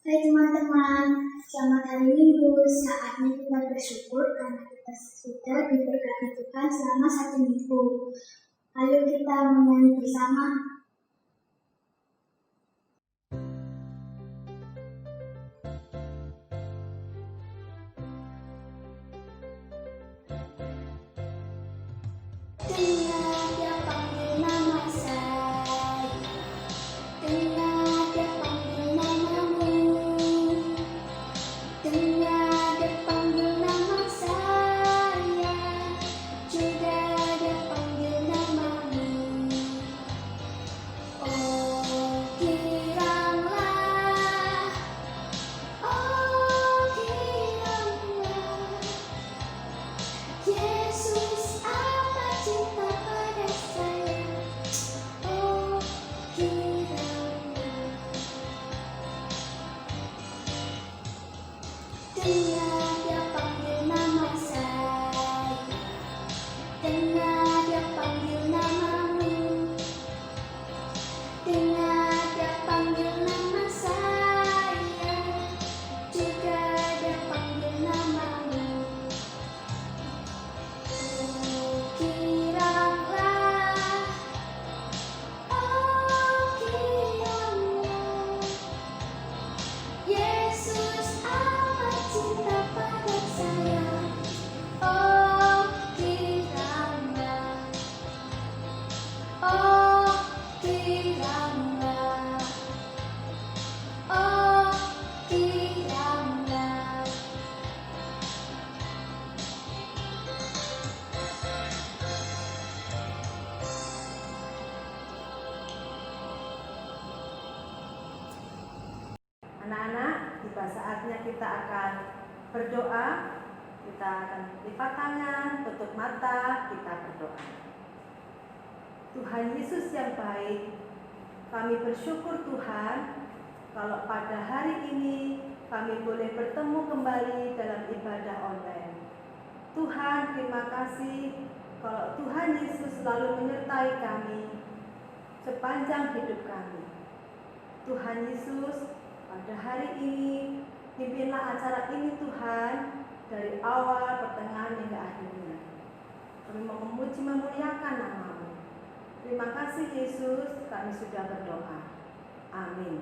Hai teman-teman, selamat hari Minggu. Saatnya kita bersyukur karena kita sudah diberkati Tuhan selama 1 minggu. Ayo kita menyanyi bersama. Dengar dia panggil nama saya, dengar dia panggil namamu, dengar dia panggil nama saya, juga dia panggil namamu. Oh giranglah, oh giranglah, Yesus amat cinta pada saya. Oh giranglah, dengar dia panggil nama saya, dengar dia panggil namamu, dengar dia panggil nama saya, juga dia panggil namamu. Oh giranglah, Yesus amat cinta pada saya. Oh giranglah, oh giranglah, oh giranglah. Anak-anak, tiba saatnya kita akan berdoa. Kita akan lipat tangan, tutup mata, kita berdoa. Tuhan Yesus yang baik, kami bersyukur Tuhan kalau pada hari ini kami boleh bertemu kembali dalam ibadah online. Tuhan, terima kasih kalau Tuhan Yesus selalu menyertai kami sepanjang hidup kami. Tuhan Yesus, pada hari ini, pimpinlah acara ini Tuhan, dari awal, pertengahan, hingga akhirnya. Kami mau memuji memuliakan nama-Mu. Terima kasih Yesus, kami sudah berdoa. Amin.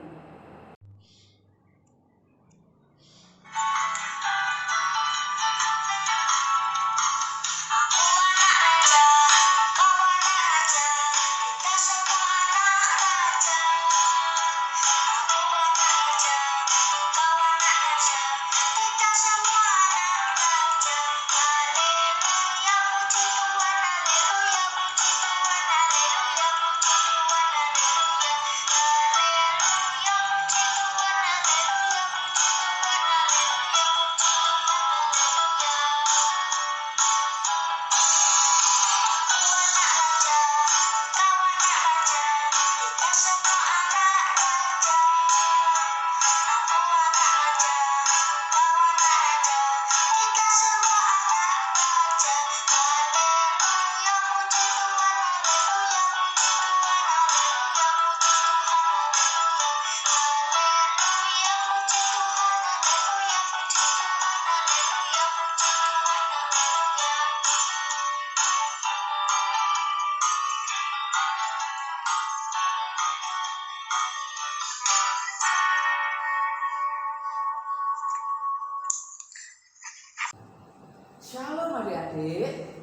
Shalom adik-adik.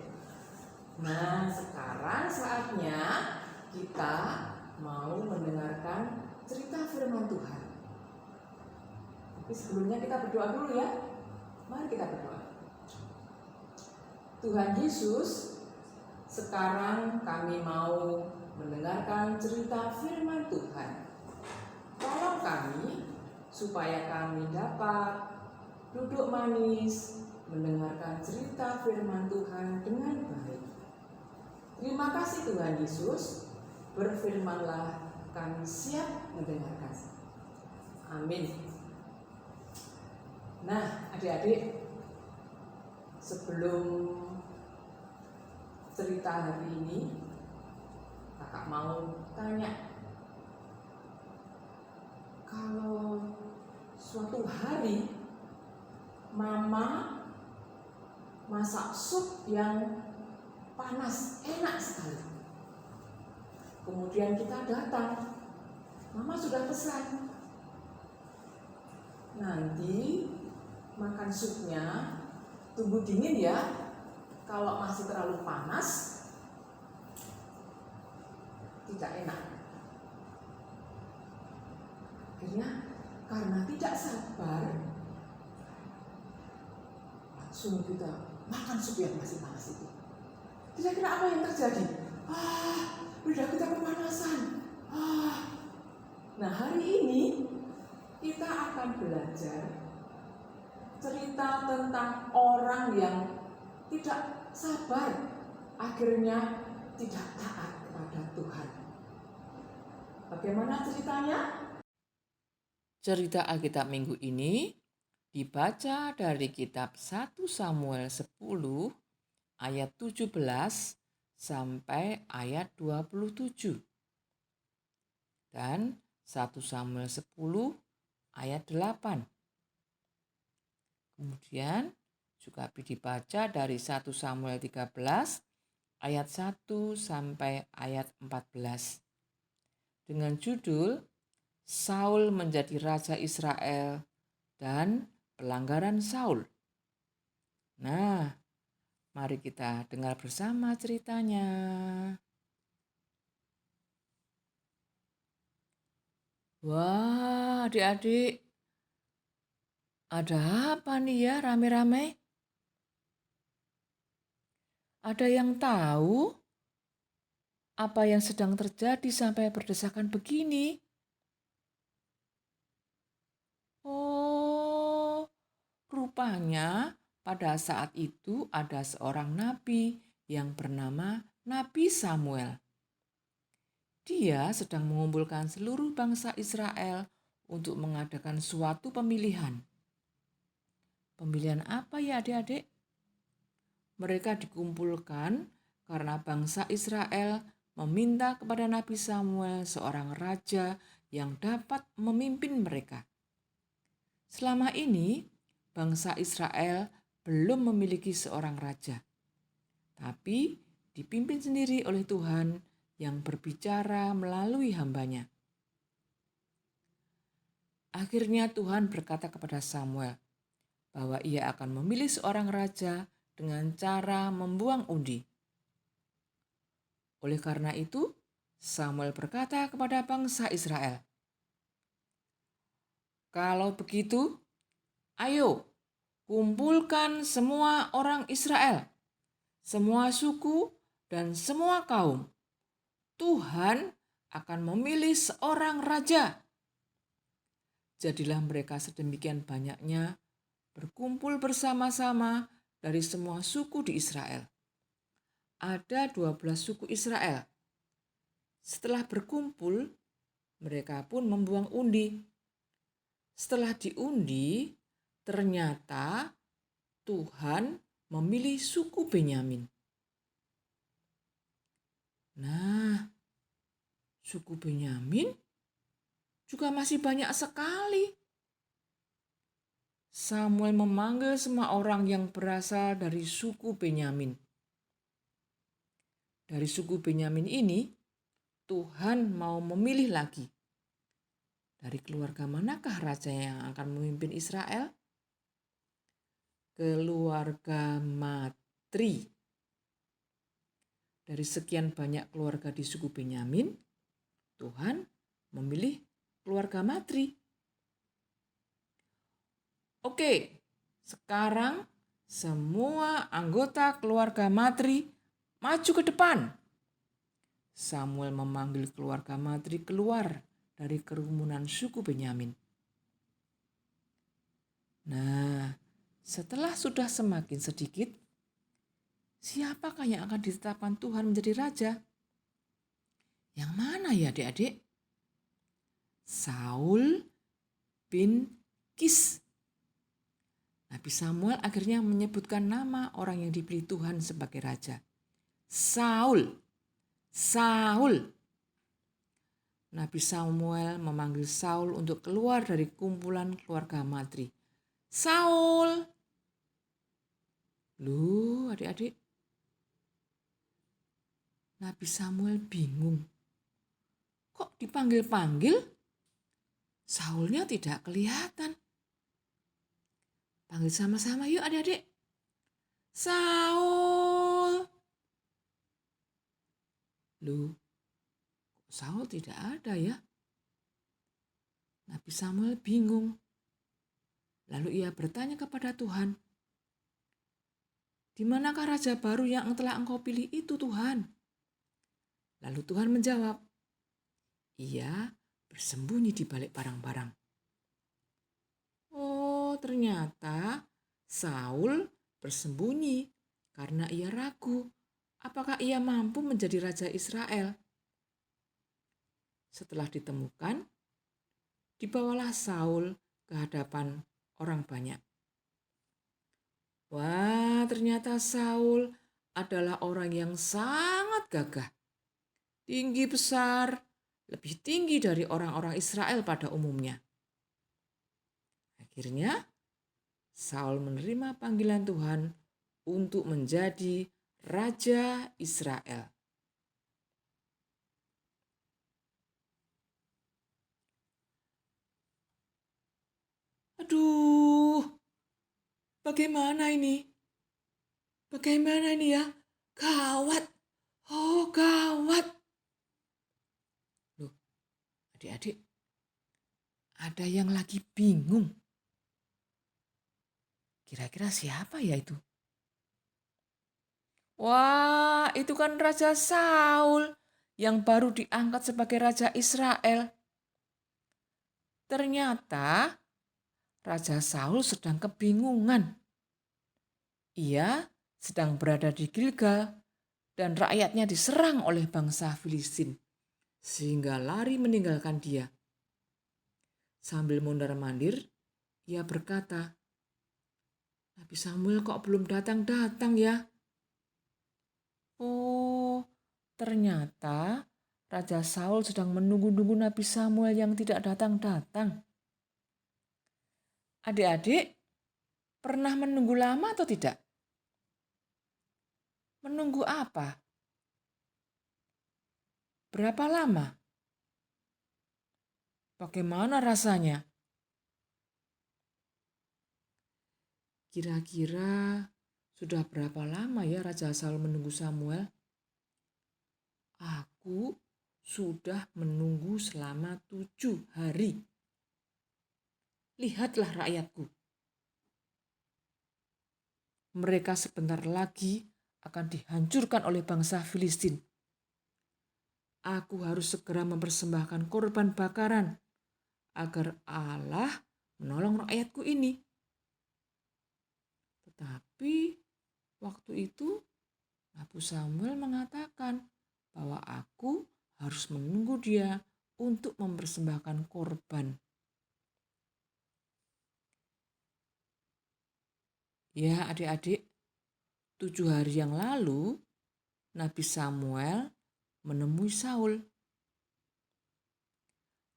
Nah, sekarang saatnya kita mau mendengarkan cerita firman Tuhan. Tapi sebelumnya kita berdoa dulu ya. Mari kita berdoa. Tuhan Yesus, sekarang kami mau mendengarkan cerita firman Tuhan. Tolong kami supaya kami dapat duduk manis mendengarkan cerita firman Tuhan dengan baik. Terima kasih Tuhan Yesus, berfirmanlah, kami siap mendengarkan. Amin. Nah, adik-adik, sebelum cerita hari ini, kakak mau tanya, kalau suatu hari mama masak sup yang panas, enak sekali. Kemudian kita datang, mama sudah pesan, nanti makan supnya tunggu dingin ya, kalau masih terlalu panas tidak enak. Akhirnya karena tidak sabar, langsung kita makan sup yang masih panas itu. Kira-kira apa yang terjadi? Udah kita kepanasan. Nah, hari ini kita akan belajar cerita tentang orang yang tidak sabar, akhirnya tidak taat kepada Tuhan. Bagaimana ceritanya? Cerita Alkitab minggu ini dibaca dari kitab 1 Samuel 10 ayat 17 sampai ayat 27. Dan 1 Samuel 10 ayat 8. Kemudian juga dibaca dari 1 Samuel 13 ayat 1 sampai ayat 14. Dengan judul Saul menjadi Raja Israel dan pelanggaran Saul. Nah, mari kita dengar bersama ceritanya. Wah, adik-adik, ada apa nih ya rame-rame? Ada yang tahu apa yang sedang terjadi sampai berdesakan begini? Oh, rupanya pada saat itu ada seorang nabi yang bernama Nabi Samuel. Dia sedang mengumpulkan seluruh bangsa Israel untuk mengadakan suatu pemilihan. Pemilihan apa ya adik-adik? Mereka dikumpulkan karena bangsa Israel meminta kepada Nabi Samuel seorang raja yang dapat memimpin mereka. Selama ini, bangsa Israel belum memiliki seorang raja, tapi dipimpin sendiri oleh Tuhan yang berbicara melalui hambanya. Akhirnya Tuhan berkata kepada Samuel bahwa ia akan memilih seorang raja dengan cara membuang undi. Oleh karena itu, Samuel berkata kepada bangsa Israel, "Kalau begitu, ayo kumpulkan semua orang Israel, semua suku dan semua kaum. Tuhan akan memilih seorang raja." Jadilah mereka sedemikian banyaknya berkumpul bersama-sama dari semua suku di Israel. Ada 12 suku Israel. Setelah berkumpul, mereka pun membuang undi. Setelah diundi, ternyata Tuhan memilih suku Benyamin. Nah, suku Benyamin juga masih banyak sekali. Samuel memanggil semua orang yang berasal dari suku Benyamin. Dari suku Benyamin ini, Tuhan mau memilih lagi. Dari keluarga manakah raja yang akan memimpin Israel? Keluarga Matri. Dari sekian banyak keluarga di suku Benyamin, Tuhan memilih keluarga Matri. Oke, sekarang semua anggota keluarga Matri maju ke depan. Samuel memanggil keluarga Matri keluar dari kerumunan suku Benyamin. Nah, setelah sudah semakin sedikit, siapakah yang akan ditetapkan Tuhan menjadi raja? Yang mana ya adik-adik? Saul bin Kis. Nabi Samuel akhirnya menyebutkan nama orang yang dipilih Tuhan sebagai raja. Saul. Nabi Samuel memanggil Saul untuk keluar dari kumpulan keluarga Matri. Saul! Loh, adik-adik. Nabi Samuel bingung. Kok dipanggil-panggil? Saulnya tidak kelihatan. Panggil sama-sama yuk adik-adik. Saul! Loh, Saul tidak ada ya? Nabi Samuel bingung. Lalu ia bertanya kepada Tuhan, "Di manakah raja baru yang telah Engkau pilih itu, Tuhan?" Lalu Tuhan menjawab, "Ia bersembunyi di balik barang-barang." Oh, ternyata Saul bersembunyi karena ia ragu apakah ia mampu menjadi raja Israel. Setelah ditemukan, dibawalah Saul ke hadapan orang banyak. Wah, ternyata Saul adalah orang yang sangat gagah, tinggi besar, lebih tinggi dari orang-orang Israel pada umumnya. Akhirnya, Saul menerima panggilan Tuhan untuk menjadi raja Israel. Aduh, bagaimana ini? Bagaimana ini ya? Gawat. Oh, gawat. Loh, adik-adik, ada yang lagi bingung. Kira-kira siapa ya itu? Wah, itu kan Raja Saul yang baru diangkat sebagai Raja Israel. Ternyata Raja Saul sedang kebingungan. Ia sedang berada di Gilgal dan rakyatnya diserang oleh bangsa Filistin, sehingga lari meninggalkan dia. Sambil mondar-mandir, ia berkata, "Nabi Samuel kok belum datang-datang ya?" Oh, ternyata Raja Saul sedang menunggu-nunggu Nabi Samuel yang tidak datang-datang. Adik-adik, pernah menunggu lama atau tidak? Menunggu apa? Berapa lama? Bagaimana rasanya? Kira-kira sudah berapa lama ya Raja Saul menunggu Samuel? Aku sudah menunggu selama 7 hari. Lihatlah rakyatku. Mereka sebentar lagi akan dihancurkan oleh bangsa Filistin. Aku harus segera mempersembahkan korban bakaran agar Allah menolong rakyatku ini. Tetapi waktu itu Nabi Samuel mengatakan bahwa aku harus menunggu dia untuk mempersembahkan korban. Ya adik-adik, 7 hari yang lalu Nabi Samuel menemui Saul.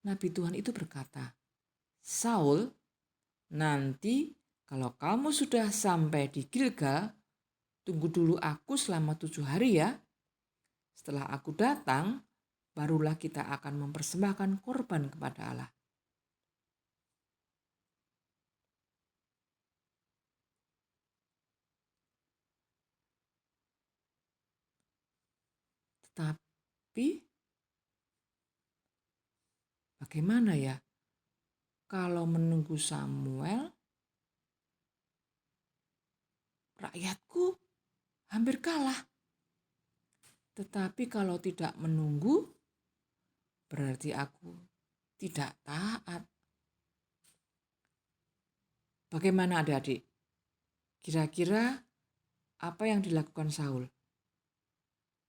Nabi Tuhan itu berkata, "Saul, nanti kalau kamu sudah sampai di Gilgal, tunggu dulu aku selama 7 hari ya. Setelah aku datang, barulah kita akan mempersembahkan korban kepada Allah." Tetapi bagaimana ya kalau menunggu Samuel, rakyatku hampir kalah. Tetapi kalau tidak menunggu, berarti aku tidak taat. Bagaimana adik-adik? Kira-kira apa yang dilakukan Saul?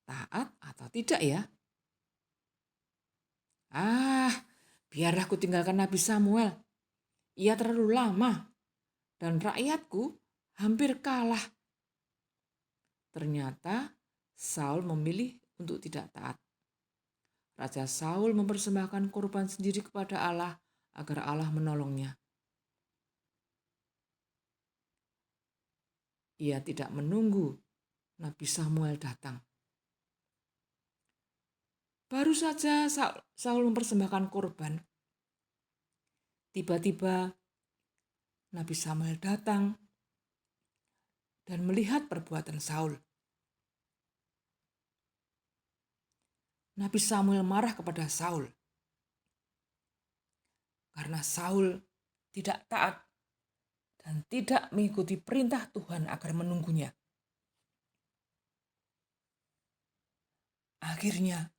Taat atau tidak ya? Biar aku tinggalkan Nabi Samuel. Ia terlalu lama dan rakyatku hampir kalah. Ternyata Saul memilih untuk tidak taat. Raja Saul mempersembahkan korban sendiri kepada Allah agar Allah menolongnya. Ia tidak menunggu Nabi Samuel datang. Baru saja Saul mempersembahkan korban, tiba-tiba Nabi Samuel datang dan melihat perbuatan Saul. Nabi Samuel marah kepada Saul karena Saul tidak taat dan tidak mengikuti perintah Tuhan agar menunggunya. Akhirnya,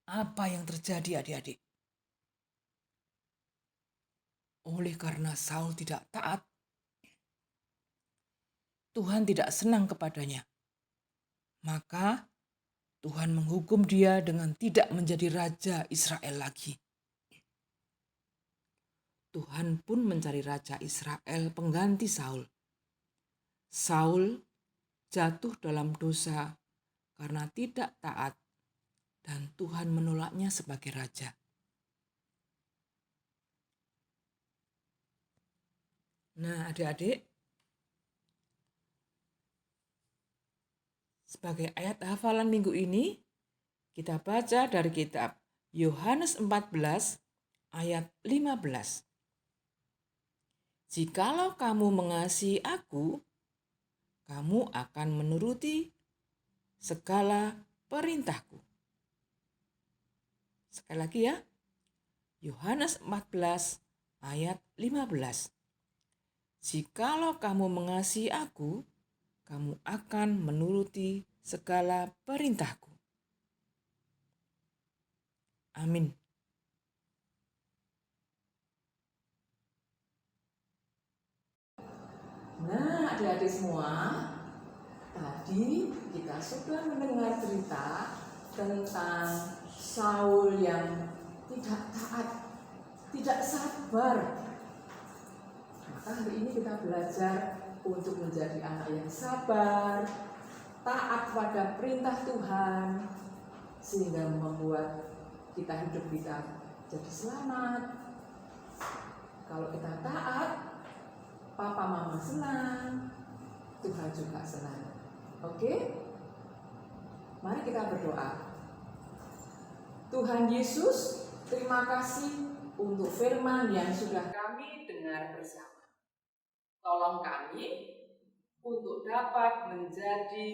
apa yang terjadi adik-adik? Oleh karena Saul tidak taat, Tuhan tidak senang kepadanya. Maka Tuhan menghukum dia dengan tidak menjadi raja Israel lagi. Tuhan pun mencari raja Israel pengganti Saul. Saul jatuh dalam dosa karena tidak taat dan Tuhan menolaknya sebagai raja. Nah, adik-adik, sebagai ayat hafalan minggu ini, kita baca dari kitab Yohanes 14 ayat 15. Jikalau kamu mengasihi aku, kamu akan menuruti segala perintahku. Sekali lagi ya, Yohanes 14 ayat 15. Jikalau kamu mengasihi aku, kamu akan menuruti segala perintahku. Amin. Nah, adik-adik semua, tadi kita sudah mendengar cerita tentang Saul yang tidak taat, tidak sabar. Maka hari ini kita belajar untuk menjadi anak yang sabar, taat pada perintah Tuhan, sehingga membuat hidup kita jadi selamat. Kalau kita taat, Papa Mama senang, Tuhan juga senang. Oke? Mari kita berdoa. Tuhan Yesus, terima kasih untuk firman yang sudah kami dengar bersama. Tolong kami untuk dapat menjadi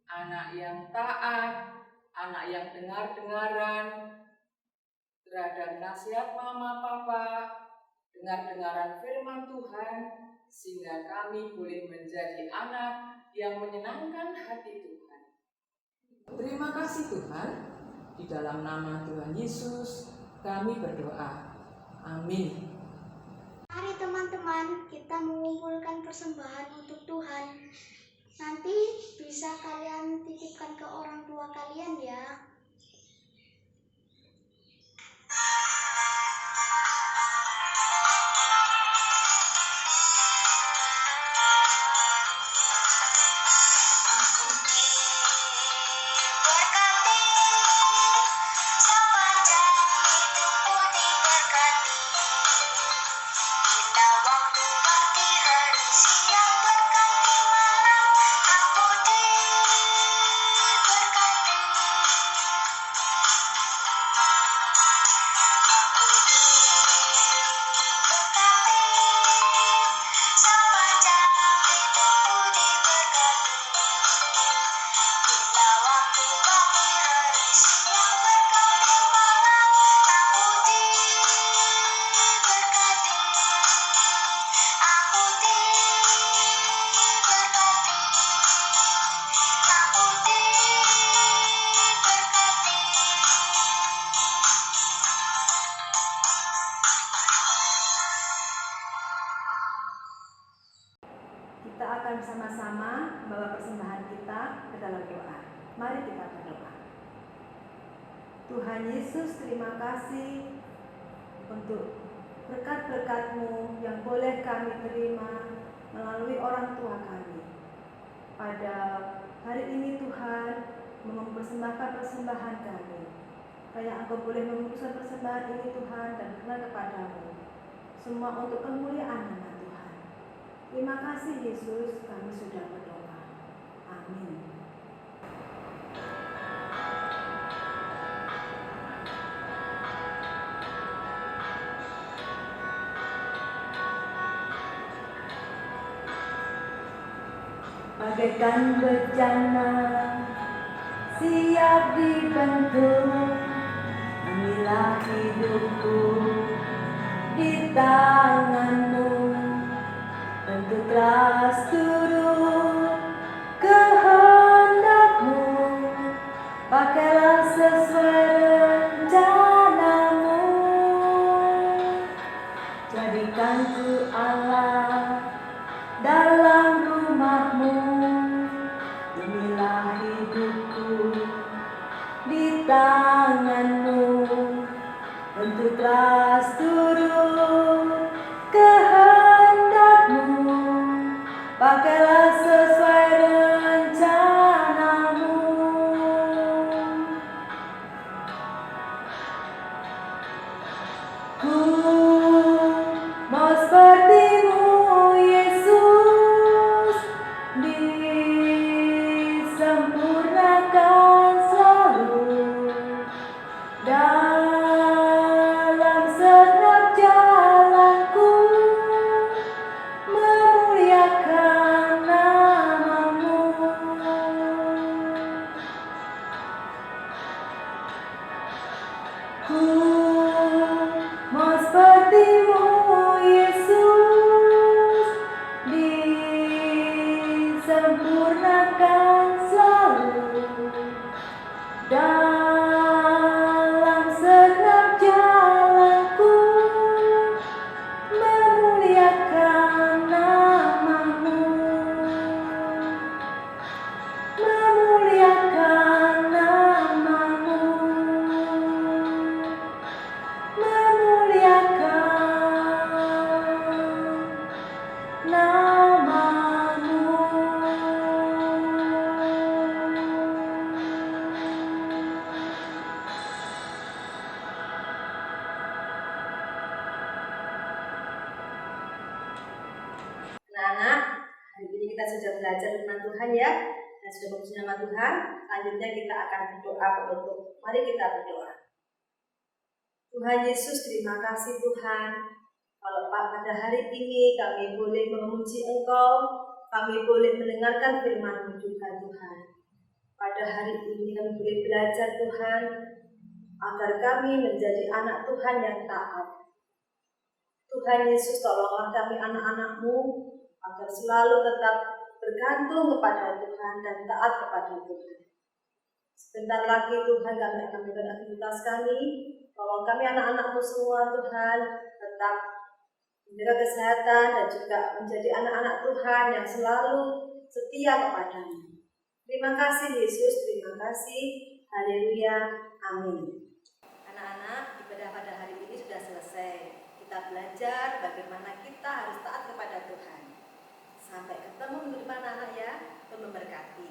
anak yang taat, anak yang dengar-dengaran terhadap nasihat Mama Papa, dengar-dengaran firman Tuhan, sehingga kami boleh menjadi anak yang menyenangkan hati Tuhan. Terima kasih Tuhan, di dalam nama Tuhan Yesus kami berdoa. Amin. Mari teman-teman, kita mengumpulkan persembahan untuk Tuhan. Nanti bisa kalian titipkan ke orang tua kalian ya. Kita akan sama-sama membawa persembahan kita ke dalam doa. Mari kita berdoa. Tuhan Yesus, terima kasih untuk berkat-berkat-Mu yang boleh kami terima melalui orang tua kami. Pada hari ini Tuhan, mempersembahkan persembahan kami. Kayak Engkau boleh memutuskan persembahan ini Tuhan dan berkenan kepadamu. Semua untuk kemuliaan nama Tuhan. Terima kasih Yesus, kami sudah berdoa. Amin. Bagaikan bejana siap dibentuk, ambillah hidupku di tanganmu, bentuklah seluruh kehendakmu, pakailah sesuai rencanamu, jadikan ku Allah dalam rumahmu, inilah hidupku di tanganmu, bentuklah seluruh kehendakmu, pakailah sesuai rencanamu. Ku mau sepertimu Yesus, disempurnakan selalu dalam segenap jalanku, memuliakan namamu. Ku mau sepertimu Yesus, disempurnakan selalu dalam segenap jalanku, memuliakan namamu, memuliakan namamu, memuliakan namamu. Anak-anak, hari ini kita sudah belajar tentang Tuhan ya, dan sudah memuji nama Tuhan. Selanjutnya kita akan berdoa penutup. Mari kita berdoa. Tuhan Yesus, terima kasih Tuhan. Kalau pada hari ini kami boleh memuji Engkau, kami boleh mendengarkan firman-Mu juga Tuhan. Pada hari ini kami boleh belajar Tuhan, agar kami menjadi anak Tuhan yang taat. Tuhan Yesus, tolonglah kami anak-anak-Mu, agar selalu tetap bergantung kepada Tuhan dan taat kepada Tuhan. Sebentar lagi Tuhan kami akan melakukan aktivitas kami. Tolong kami anak-anak-Mu semua Tuhan tetap menjaga kesehatan dan juga menjadi anak-anak Tuhan yang selalu setia kepada-Mu. Terima kasih Yesus, terima kasih. Haleluya, amin. Anak-anak, ibadah pada hari ini sudah selesai. Kita belajar bagaimana kita harus taat kepada Tuhan. Sampai ketemu minggu depan anak ya, Tuhan memberkati.